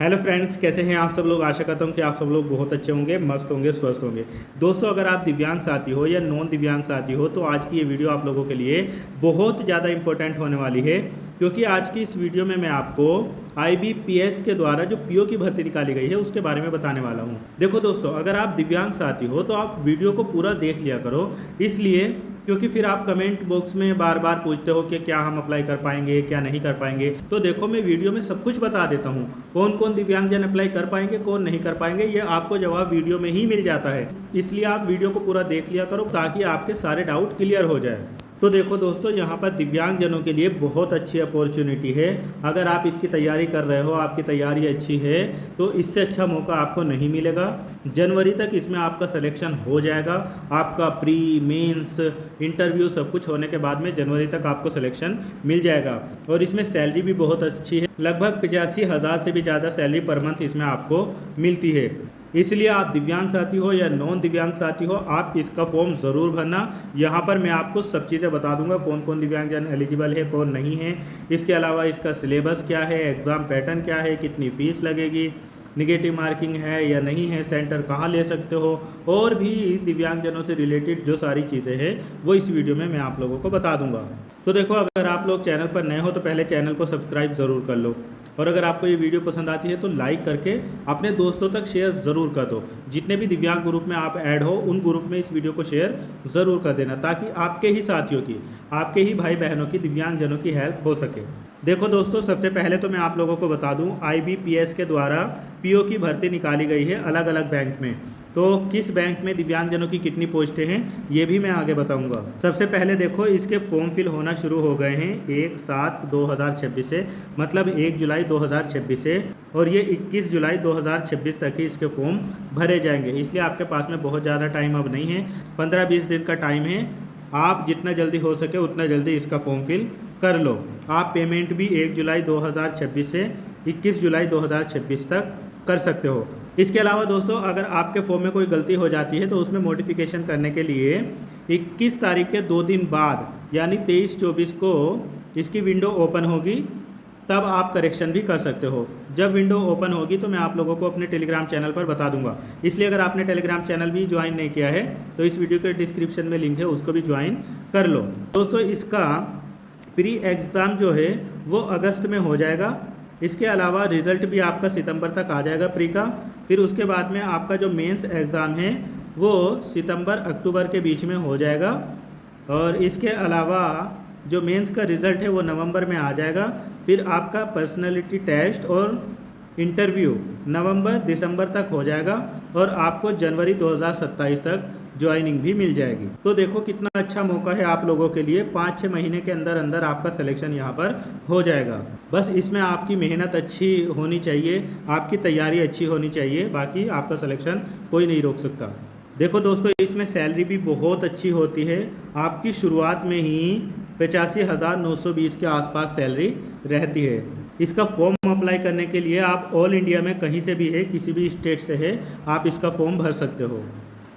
Hello friends, कैसे हैं आप सब लोग। आशा करता हूं कि आप सब लोग बहुत अच्छे होंगे, मस्त होंगे, स्वस्थ होंगे। दोस्तों, अगर आप दिव्यांग साथी हो या नॉन दिव्यांग साथी हो तो आज की ये वीडियो आप लोगों के लिए बहुत ज़्यादा इंपॉर्टेंट होने वाली है, क्योंकि आज की इस वीडियो में मैं आपको IBPS के द्वारा जो पीओ की भर्ती निकाली गई है उसके बारे में बताने वाला हूँ। देखो दोस्तों, अगर आप दिव्यांग साथी हो तो आप वीडियो को पूरा देख लिया करो, इसलिए क्योंकि फिर आप कमेंट बॉक्स में बार बार पूछते हो कि क्या हम अप्लाई कर पाएंगे, क्या नहीं कर पाएंगे। तो देखो, मैं वीडियो में सब कुछ बता देता हूँ, कौन कौन दिव्यांगजन अप्लाई कर पाएंगे, कौन नहीं कर पाएंगे, ये आपको जवाब वीडियो में ही मिल जाता है। इसलिए आप वीडियो को पूरा देख लिया करो ताकि आपके सारे डाउट क्लियर हो जाए। तो देखो दोस्तों, यहाँ पर दिव्यांगजनों के लिए बहुत अच्छी अपॉर्चुनिटी है। अगर आप इसकी तैयारी कर रहे हो, आपकी तैयारी अच्छी है, तो इससे अच्छा मौका आपको नहीं मिलेगा। जनवरी तक इसमें आपका सिलेक्शन हो जाएगा। आपका प्री मेंस इंटरव्यू सब कुछ होने के बाद में जनवरी तक आपको सिलेक्शन मिल जाएगा। और इसमें सैलरी भी बहुत अच्छी है, लगभग 85,000 से भी ज़्यादा सैलरी पर मंथ इसमें आपको मिलती है। इसलिए आप दिव्यांग साथी हो या नॉन दिव्यांग साथी हो, आप इसका फॉर्म ज़रूर भरना। यहाँ पर मैं आपको सब चीज़ें बता दूंगा, कौन कौन दिव्यांगजन एलिजिबल है, कौन नहीं है। इसके अलावा इसका सिलेबस क्या है, एग्ज़ाम पैटर्न क्या है, कितनी फ़ीस लगेगी, निगेटिव मार्किंग है या नहीं है, सेंटर कहाँ ले सकते हो, और भी दिव्यांगजनों से रिलेटेड जो सारी चीज़ें हैं वो इस वीडियो में मैं आप लोगों को बता दूंगा। तो देखो, अगर आप लोग चैनल पर नए हो तो पहले चैनल को सब्सक्राइब ज़रूर कर लो, और अगर आपको ये वीडियो पसंद आती है तो लाइक करके अपने दोस्तों तक शेयर ज़रूर कर दो। जितने भी दिव्यांग ग्रुप में आप ऐड हो उन ग्रुप में इस वीडियो को शेयर ज़रूर कर देना, ताकि आपके ही साथियों की, आपके ही भाई बहनों की, दिव्यांगजनों की हेल्प हो सके। देखो दोस्तों, सबसे पहले तो मैं आप लोगों को बता दूं, IBPS के द्वारा पीओ की भर्ती निकाली गई है अलग अलग बैंक में। तो किस बैंक में दिव्यांगजनों की कितनी पोस्टें हैं ये भी मैं आगे बताऊंगा। सबसे पहले देखो, इसके फॉर्म फिल होना शुरू हो गए हैं 1/7/2026 से, मतलब 1 जुलाई 2026 से, और ये 21 जुलाई 2026 तक ही इसके फॉर्म भरे जाएंगे। इसलिए आपके पास में बहुत ज़्यादा टाइम अब नहीं है, 15-20 दिन का टाइम है। आप जितना जल्दी हो सके उतना जल्दी इसका फॉर्म फिल कर लो। आप पेमेंट भी 1 जुलाई 2026 से 21 जुलाई 2026 तक कर सकते हो। इसके अलावा दोस्तों, अगर आपके फॉर्म में कोई गलती हो जाती है तो उसमें मॉडिफिकेशन करने के लिए 21 तारीख के 2 दिन बाद यानी 23-24 को इसकी विंडो ओपन होगी, तब आप करेक्शन भी कर सकते हो। जब विंडो ओपन होगी तो मैं आप लोगों को अपने टेलीग्राम चैनल पर बता दूंगा। इसलिए अगर आपने टेलीग्राम चैनल भी ज्वाइन नहीं किया है तो इस वीडियो के डिस्क्रिप्शन में लिंक है, उसको भी ज्वाइन कर लो। दोस्तों, इसका प्री एग्ज़ाम जो है वो अगस्त में हो जाएगा। इसके अलावा रिज़ल्ट भी आपका सितंबर तक आ जाएगा प्री का। फिर उसके बाद में आपका जो मेंस एग्ज़ाम है वो सितंबर-अक्टूबर के बीच में हो जाएगा। और इसके अलावा जो मेंस का रिज़ल्ट है वो नवंबर में आ जाएगा। फिर आपका पर्सनैलिटी टेस्ट और इंटरव्यू नवंबर-दिसंबर तक हो जाएगा, और आपको जनवरी 2027 तक ज्वाइनिंग भी मिल जाएगी। तो देखो कितना अच्छा मौका है आप लोगों के लिए, 5-6 महीने के अंदर अंदर आपका सिलेक्शन यहाँ पर हो जाएगा। बस इसमें आपकी मेहनत अच्छी होनी चाहिए, आपकी तैयारी अच्छी होनी चाहिए, बाकी आपका सिलेक्शन कोई नहीं रोक सकता। देखो दोस्तों, इसमें सैलरी भी बहुत अच्छी होती है। आपकी शुरुआत में ही 85,920 के आसपास सैलरी रहती है। इसका फॉर्म अप्लाई करने के लिए आप ऑल इंडिया में कहीं से भी है, किसी भी स्टेट से है, आप इसका फॉर्म भर सकते हो।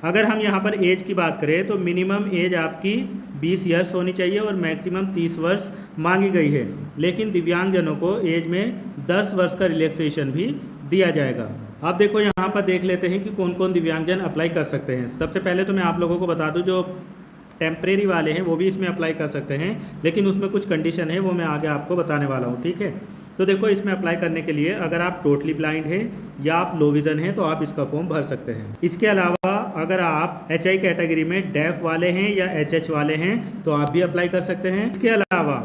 अगर हम यहाँ पर एज की बात करें तो मिनिमम एज आपकी 20 ईयर्स होनी चाहिए और मैक्सिमम 30 वर्ष मांगी गई है। लेकिन दिव्यांगजनों को एज में 10 वर्ष का रिलैक्सेशन भी दिया जाएगा। अब देखो, यहाँ पर देख लेते हैं कि कौन कौन दिव्यांगजन अप्लाई कर सकते हैं। सबसे पहले तो मैं आप लोगों को बता दूँ, जो टेम्परेरी वाले हैं वो भी इसमें अप्लाई कर सकते हैं, लेकिन उसमें कुछ कंडीशन है, वो मैं आगे आपको बताने वाला हूँ, ठीक है। तो देखो, इसमें अप्लाई करने के लिए अगर आप टोटली ब्लाइंड हैं या आप लो विज़न हैं तो आप इसका फॉर्म भर सकते हैं। इसके अलावा अगर आप HI कैटेगरी में डेफ वाले हैं या HH वाले हैं तो आप भी अप्लाई कर सकते हैं। इसके अलावा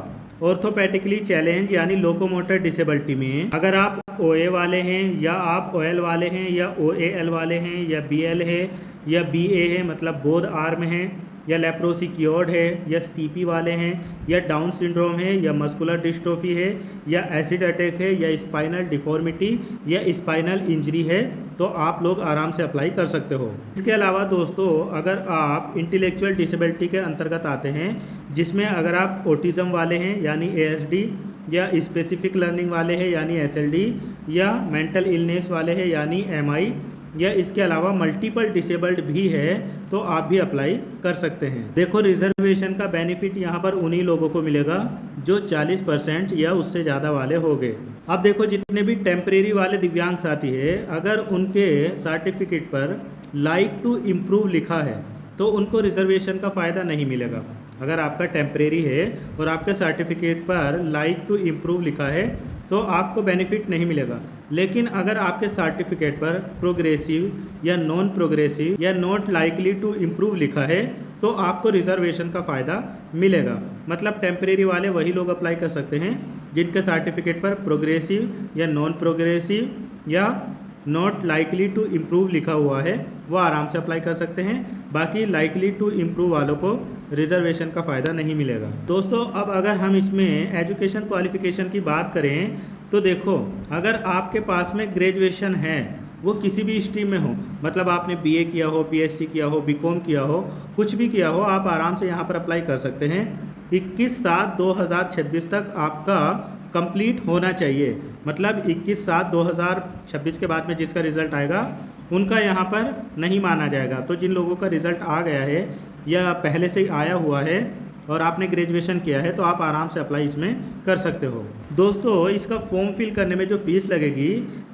ऑर्थोपेडिकली चैलेंज यानी लोकोमोटर डिसेबिलिटी में अगर आप OA वाले हैं या आप OL वाले हैं या OAL वाले हैं या BL है या BA है, मतलब बोथ आर्म है, या लेप्रोसी क्योर्ड है, या CP वाले हैं, या डाउन सिंड्रोम है, या मस्कुलर डिस्ट्रोफी है, या एसिड अटैक है, या स्पाइनल डिफॉर्मिटी या स्पाइनल इंजरी है, तो आप लोग आराम से अप्लाई कर सकते हो। इसके अलावा दोस्तों, अगर आप इंटेलेक्चुअल डिसेबिलिटी के अंतर्गत आते हैं, जिसमें अगर आप ऑटिज़म वाले हैं यानी ASD, या स्पेसिफिक लर्निंग वाले हैं यानी SLD, या मेंटल इलनेस वाले हैं यानी MI, या इसके अलावा मल्टीपल डिसेबल्ड भी है तो आप भी अप्लाई कर सकते हैं। देखो रिजर्वेशन का बेनिफिट यहाँ पर उन्हीं लोगों को मिलेगा जो 40% या उससे ज़्यादा वाले हो गए। अब देखो जितने भी टेम्परेरी वाले दिव्यांग साथी है, अगर उनके सर्टिफिकेट पर लाइक टू इम्प्रूव लिखा है तो उनको रिजर्वेशन का फ़ायदा नहीं मिलेगा। अगर आपका टेम्परेरी है और आपके सर्टिफिकेट पर लाइक टू इम्प्रूव लिखा है तो आपको बेनिफिट नहीं मिलेगा। लेकिन अगर आपके सर्टिफिकेट पर प्रोग्रेसिव या नॉन प्रोग्रेसिव या नॉट लाइकली टू इम्प्रूव लिखा है तो आपको रिजर्वेशन का फ़ायदा मिलेगा। मतलब टेम्परेरी वाले वही लोग अप्लाई कर सकते हैं जिनके सर्टिफिकेट पर प्रोग्रेसिव या नॉन प्रोग्रेसिव या नॉट लाइकली टू इम्प्रूव लिखा हुआ है, वो आराम से अप्लाई कर सकते हैं। बाकी लाइकली टू इम्प्रूव वालों को रिजर्वेशन का फ़ायदा नहीं मिलेगा। दोस्तों अब अगर हम इसमें एजुकेशन क्वालिफ़िकेशन की बात करें तो देखो, अगर आपके पास में ग्रेजुएशन है, वो किसी भी स्ट्रीम में हो, मतलब आपने बीए किया हो, पीएससी किया हो, बीकॉम किया हो, कुछ भी किया हो, आप आराम से यहाँ पर अप्लाई कर सकते हैं। 21/7/2026 तक आपका कंप्लीट होना चाहिए। मतलब 21/7/2026 के बाद में जिसका रिज़ल्ट आएगा उनका यहाँ पर नहीं माना जाएगा। तो जिन लोगों का रिज़ल्ट आ गया है या पहले से ही आया हुआ है और आपने ग्रेजुएशन किया है तो आप आराम से अप्लाई इसमें कर सकते हो। दोस्तों इसका फॉर्म फिल करने में जो फ़ीस लगेगी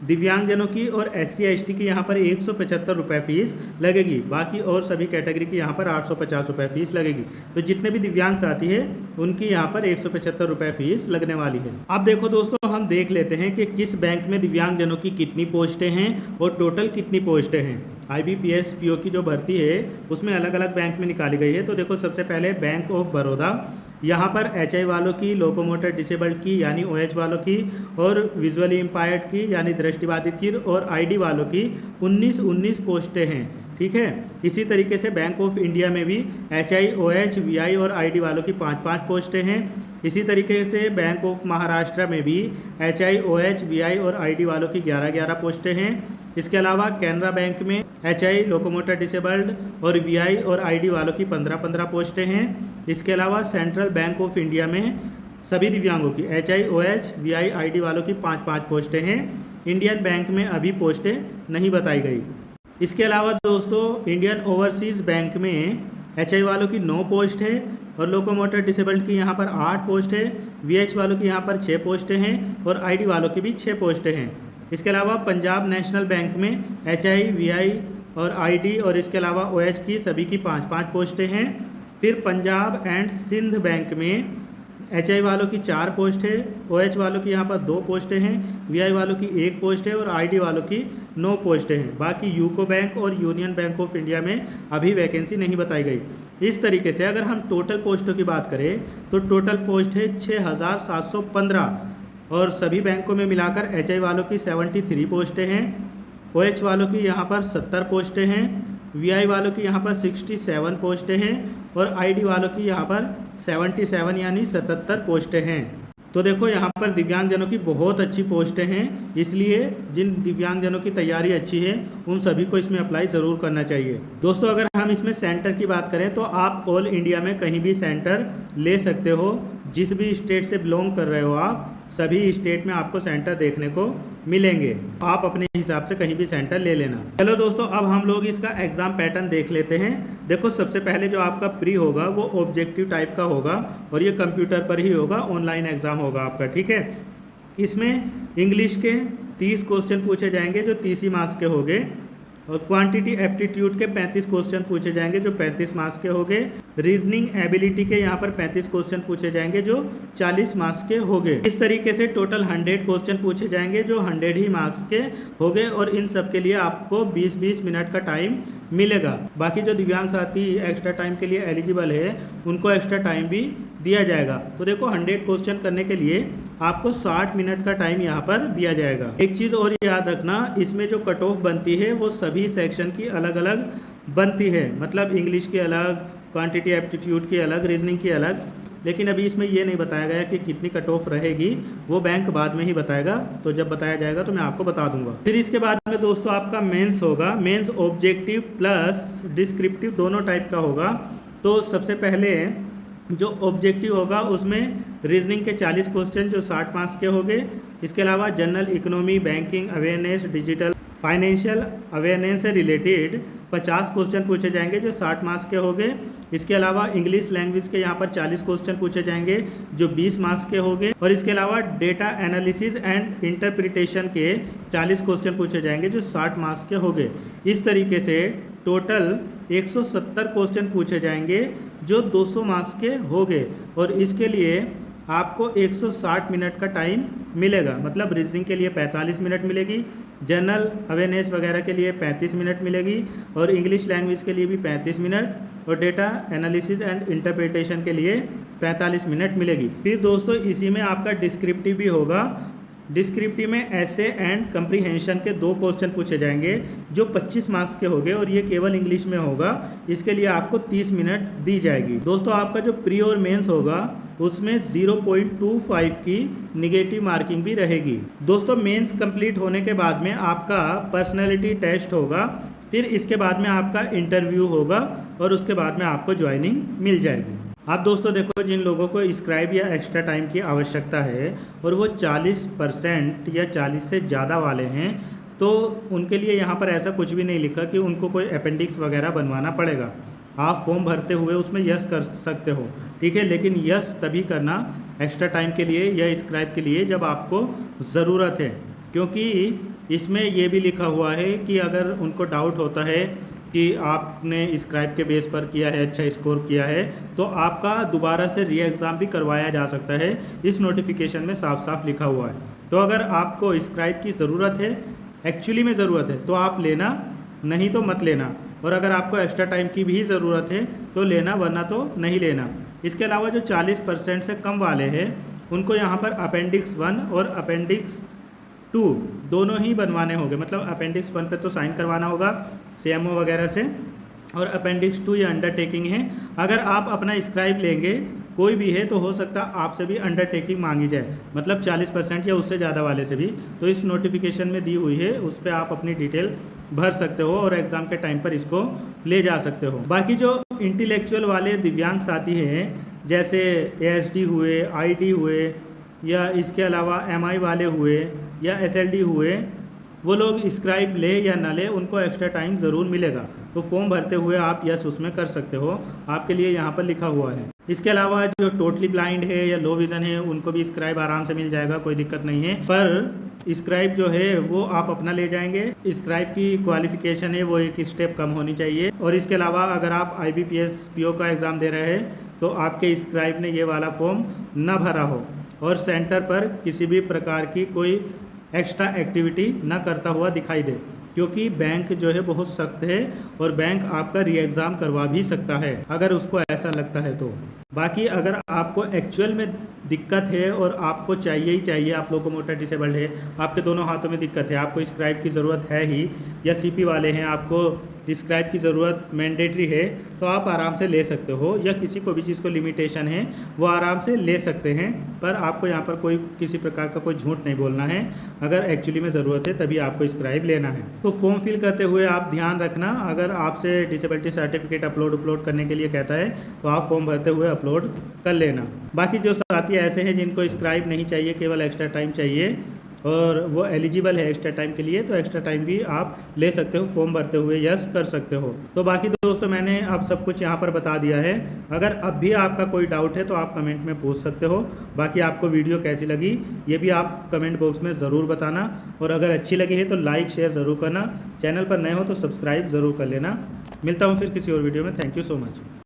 दिव्यांगजनों की और SC ST की यहाँ पर 175 रुपये फ़ीस लगेगी। बाकी और सभी कैटेगरी की यहाँ पर 850 रुपये फ़ीस लगेगी। तो जितने भी दिव्यांग साथी है उनकी यहाँ पर 175 रुपये फ़ीस लगने वाली है। अब देखो दोस्तों हम देख लेते हैं कि किस बैंक में दिव्यांगजनों की कितनी पोस्टें हैं और टोटल कितनी पोस्टें हैं। IBPS PO की जो भर्ती है उसमें अलग अलग बैंक में निकाली गई है। तो देखो सबसे पहले बैंक ऑफ बड़ौदा, यहाँ पर HI वालों की, लोकोमोटर डिसेबल्ड की यानी OH वालों की और विजुअली इम्पायर्ड की यानी दृष्टिबाधित की और ID वालों की 19 पोस्टें हैं। ठीक है। इसी तरीके से बैंक ऑफ इंडिया में भी HI OH VI और ID वालों की 5 पोस्टें हैं। इसी तरीके से बैंक ऑफ महाराष्ट्र में भी HI OH VI और ID वालों की 11 पोस्टें हैं। इसके अलावा कैनरा बैंक में HI लोकोमोटर डिसेबल्ड और VI और ID वालों की 15 पोस्टें हैं। इसके अलावा सेंट्रल बैंक ऑफ इंडिया में सभी दिव्यांगों की HI OH VI ID वालों की 5 पोस्टें हैं। इंडियन बैंक में अभी पोस्टें नहीं बताई गई। इसके अलावा दोस्तों इंडियन ओवरसीज़ बैंक में HI वालों की 9 पोस्ट है और लोकोमोटर डिसेबल्ड की यहाँ पर 8 पोस्ट है। VH वालों की यहाँ पर 6 पोस्टें हैं और ID वालों की भी 6 पोस्टें हैं। इसके अलावा पंजाब नेशनल बैंक में HI VI और ID और इसके अलावा OH की सभी की 5 पोस्टें हैं। फिर पंजाब एंड सिंध बैंक में HI वालों की 4 पोस्ट है, OH वालों की यहाँ पर 2 पोस्टें हैं, VI वालों की 1 पोस्ट है और ID वालों की 9 पोस्टें हैं। बाकी यूको बैंक और यूनियन बैंक ऑफ इंडिया में अभी वैकेंसी नहीं बताई गई। इस तरीके से अगर हम टोटल पोस्टों की बात करें तो टोटल पोस्ट है 6715 और सभी बैंकों में मिलाकर HI वालों की 73 पोस्टें हैं, OH वालों की यहाँ पर 70 पोस्टें हैं, VI वालों की यहाँ पर 67 पोस्टें हैं और ID वालों की यहाँ पर 77 यानी 77 पोस्टें हैं। तो देखो यहाँ पर दिव्यांगजनों की बहुत अच्छी पोस्टें हैं, इसलिए जिन दिव्यांगजनों की तैयारी अच्छी है उन सभी को इसमें अप्लाई ज़रूर करना चाहिए। दोस्तों अगर हम इसमें सेंटर की बात करें तो आप ऑल इंडिया में कहीं भी सेंटर ले सकते हो। जिस भी स्टेट से बिलोंग कर रहे हो आप, सभी स्टेट में आपको सेंटर देखने को मिलेंगे। आप अपने हिसाब से कहीं भी सेंटर ले लेना। चलो दोस्तों अब हम लोग इसका एग्ज़ाम पैटर्न देख लेते हैं। देखो सबसे पहले जो आपका प्री होगा वो ऑब्जेक्टिव टाइप का होगा और ये कंप्यूटर पर ही होगा, ऑनलाइन एग्ज़ाम होगा आपका। ठीक है। इसमें इंग्लिश के 30 क्वेश्चन पूछे जाएंगे जो 30 मार्क्स के होंगे और क्वांटिटी एप्टीट्यूड के 35 क्वेश्चन पूछे जाएंगे जो 35 मार्क्स के होंगे। रीजनिंग एबिलिटी के यहाँ पर 35 क्वेश्चन पूछे जाएंगे जो 40 मार्क्स के होंगे। इस तरीके से टोटल 100 क्वेश्चन पूछे जाएंगे जो 100 ही मार्क्स के होंगे और इन सब के लिए आपको 20-20 मिनट का टाइम मिलेगा। बाकी जो दिव्यांग साथी एक्स्ट्रा टाइम के लिए एलिजिबल है उनको एक्स्ट्रा टाइम भी दिया जाएगा। तो देखो 100 क्वेश्चन करने के लिए आपको 60 मिनट का टाइम यहाँ पर दिया जाएगा। एक चीज़ और याद रखना, इसमें जो कट ऑफ बनती है वो सभी सेक्शन की अलग अलग बनती है। मतलब इंग्लिश की अलग, क्वांटिटी एप्टीट्यूड की अलग, रीजनिंग की अलग। लेकिन अभी इसमें ये नहीं बताया गया कि कितनी कट ऑफ रहेगी, वो बैंक बाद में ही बताएगा। तो जब बताया जाएगा तो मैं आपको बता दूंगा। फिर इसके बाद में दोस्तों आपका मेंस होगा। मेंस ऑब्जेक्टिव प्लस डिस्क्रिप्टिव दोनों टाइप का होगा। तो सबसे पहले जो ऑब्जेक्टिव होगा उसमें रीजनिंग के 40 क्वेश्चन जो 60 मार्क्स के होंगे। इसके अलावा general economy, banking awareness, digital financial awareness से रिलेटेड 50 क्वेश्चन पूछे जाएंगे जो 60 मार्क्स के होंगे। इसके अलावा इंग्लिश लैंग्वेज के यहाँ पर 40 क्वेश्चन पूछे जाएंगे जो 20 मार्क्स के होंगे। और इसके अलावा डेटा एनालिसिस एंड इंटरप्रिटेशन के 40 क्वेश्चन पूछे जाएंगे जो 60 मार्क्स के होंगे। इस तरीके से टोटल 170 क्वेश्चन पूछे जाएंगे जो 200 मार्क्स के होंगे। और इसके लिए आपको 160 मिनट का टाइम मिलेगा, मतलब रीजनिंग के लिए 45 मिनट मिलेगी, जनरल अवेयरनेस वगैरह के लिए 35 मिनट मिलेगी, और इंग्लिश लैंग्वेज के लिए भी 35 मिनट, और डेटा एनालिसिस एंड इंटरप्रिटेशन के लिए 45 मिनट मिलेगी। फिर दोस्तों इसी में आपका डिस्क्रिप्टिव भी होगा। डिस्क्रिप्टिव में ऐसे एंड कंप्रीहेंशन के 2 क्वेश्चन पूछे जाएंगे जो 25 मार्क्स के होंगे और ये केवल इंग्लिश में होगा। इसके लिए आपको 30 मिनट दी जाएगी। दोस्तों आपका जो प्री और मेंस होगा उसमें 0.25 की निगेटिव मार्किंग भी रहेगी। दोस्तों मेंस कंप्लीट होने के बाद में आपका पर्सनैलिटी टेस्ट होगा, फिर इसके बाद में आपका इंटरव्यू होगा और उसके बाद में आपको ज्वाइनिंग मिल जाएगी। आप दोस्तों देखो, जिन लोगों को स्क्राइब या एक्स्ट्रा टाइम की आवश्यकता है और वो 40% या 40 से ज़्यादा वाले हैं, तो उनके लिए यहाँ पर ऐसा कुछ भी नहीं लिखा कि उनको कोई अपेंडिक्स वगैरह बनवाना पड़ेगा। आप फॉर्म भरते हुए उसमें यस कर सकते हो, ठीक है, लेकिन यस तभी करना एक्स्ट्रा टाइम के लिए या स्क्राइब के लिए जब आपको ज़रूरत है, क्योंकि इसमें ये भी लिखा हुआ है कि अगर उनको डाउट होता है कि आपने स्क्राइब के बेस पर किया है, अच्छा स्कोर किया है, तो आपका दोबारा से री एग्ज़ाम भी करवाया जा सकता है। इस नोटिफिकेशन में साफ साफ लिखा हुआ है। तो अगर आपको स्क्राइब की ज़रूरत है, एक्चुअली में ज़रूरत है, तो आप लेना, नहीं तो मत लेना। और अगर आपको एक्स्ट्रा टाइम की भी ज़रूरत है तो लेना, वरना तो नहीं लेना। इसके अलावा जो 40% से कम वाले हैं उनको यहाँ पर अपेंडिक्स 1 और अपेंडिक्स 2 दोनों ही बनवाने होंगे। मतलब अपेंडिक्स 1 पे तो साइन करवाना होगा CMO वगैरह से, और अपेंडिक्स 2 ये अंडरटेकिंग है। अगर आप अपना स्क्राइब लेंगे कोई भी है तो हो सकता है आपसे भी अंडरटेकिंग मांगी जाए, मतलब 40% या उससे ज़्यादा वाले से भी। तो इस नोटिफिकेशन में दी हुई है, उस पर आप अपनी डिटेल भर सकते हो और एग्ज़ाम के टाइम पर इसको ले जा सकते हो। बाकी जो इंटेलेक्चुअल वाले दिव्यांग साथी हैं, जैसे ASD हुए, ID हुए, या इसके अलावा MI वाले हुए या SLD हुए, वो लोग स्क्राइब ले या ना ले, उनको एक्स्ट्रा टाइम ज़रूर मिलेगा। तो फॉर्म भरते हुए आप यस उसमें कर सकते हो, आपके लिए यहाँ पर लिखा हुआ है। इसके अलावा जो टोटली ब्लाइंड है या लो विज़न है उनको भी स्क्राइब आराम से मिल जाएगा, कोई दिक्कत नहीं है। पर स्क्राइब जो है वो आप अपना ले जाएंगे। स्क्राइब की क्वालिफिकेशन है वो एक स्टेप कम होनी चाहिए। और इसके अलावा अगर आप IBPS PO का एग्ज़ाम दे रहे हैं तो आपके स्क्राइब ने ये वाला फॉर्म ना भरा हो और सेंटर पर किसी भी प्रकार की कोई एक्स्ट्रा एक्टिविटी ना करता हुआ दिखाई दे, क्योंकि बैंक जो है बहुत सख्त है और बैंक आपका री एग्ज़ाम करवा भी सकता है अगर उसको ऐसा लगता है तो। बाकी अगर आपको एक्चुअल में दिक्कत है और आपको चाहिए ही चाहिए, आप लोगों को मोटर डिसेबल्ड है, आपके दोनों हाथों में दिक्कत है, आपको स्क्राइब की ज़रूरत है ही, या CP वाले हैं आपको स्क्राइब की ज़रूरत मैंडेटरी है, तो आप आराम से ले सकते हो। या किसी को भी चीज़ को लिमिटेशन है वो आराम से ले सकते हैं, पर आपको यहाँ पर कोई किसी प्रकार का कोई झूठ नहीं बोलना है। अगर एक्चुअली में ज़रूरत है तभी आपको स्क्राइब लेना है। तो फॉर्म फिल करते हुए आप ध्यान रखना, अगर आपसे डिसेबिलिटी सर्टिफिकेट अपलोड करने के लिए कहता है तो आप फॉर्म भरते हुए अपलोड कर लेना। बाकी जो साथी ऐसे हैं जिनको स्क्राइब नहीं चाहिए, केवल एक्स्ट्रा टाइम चाहिए और वो एलिजिबल है एक्स्ट्रा टाइम के लिए, तो एक्स्ट्रा टाइम भी आप ले सकते हो, फॉर्म भरते हुए यस कर सकते हो। तो बाकी दोस्तों मैंने अब सब कुछ यहाँ पर बता दिया है। अगर अब भी आपका कोई डाउट है तो आप कमेंट में पूछ सकते हो। बाकी आपको वीडियो कैसी लगी ये भी आप कमेंट बॉक्स में ज़रूर बताना, और अगर अच्छी लगी है तो लाइक शेयर ज़रूर करना। चैनल पर नए हो तो सब्सक्राइब ज़रूर कर लेना। मिलता हूँ फिर किसी और वीडियो में। Thank you so much.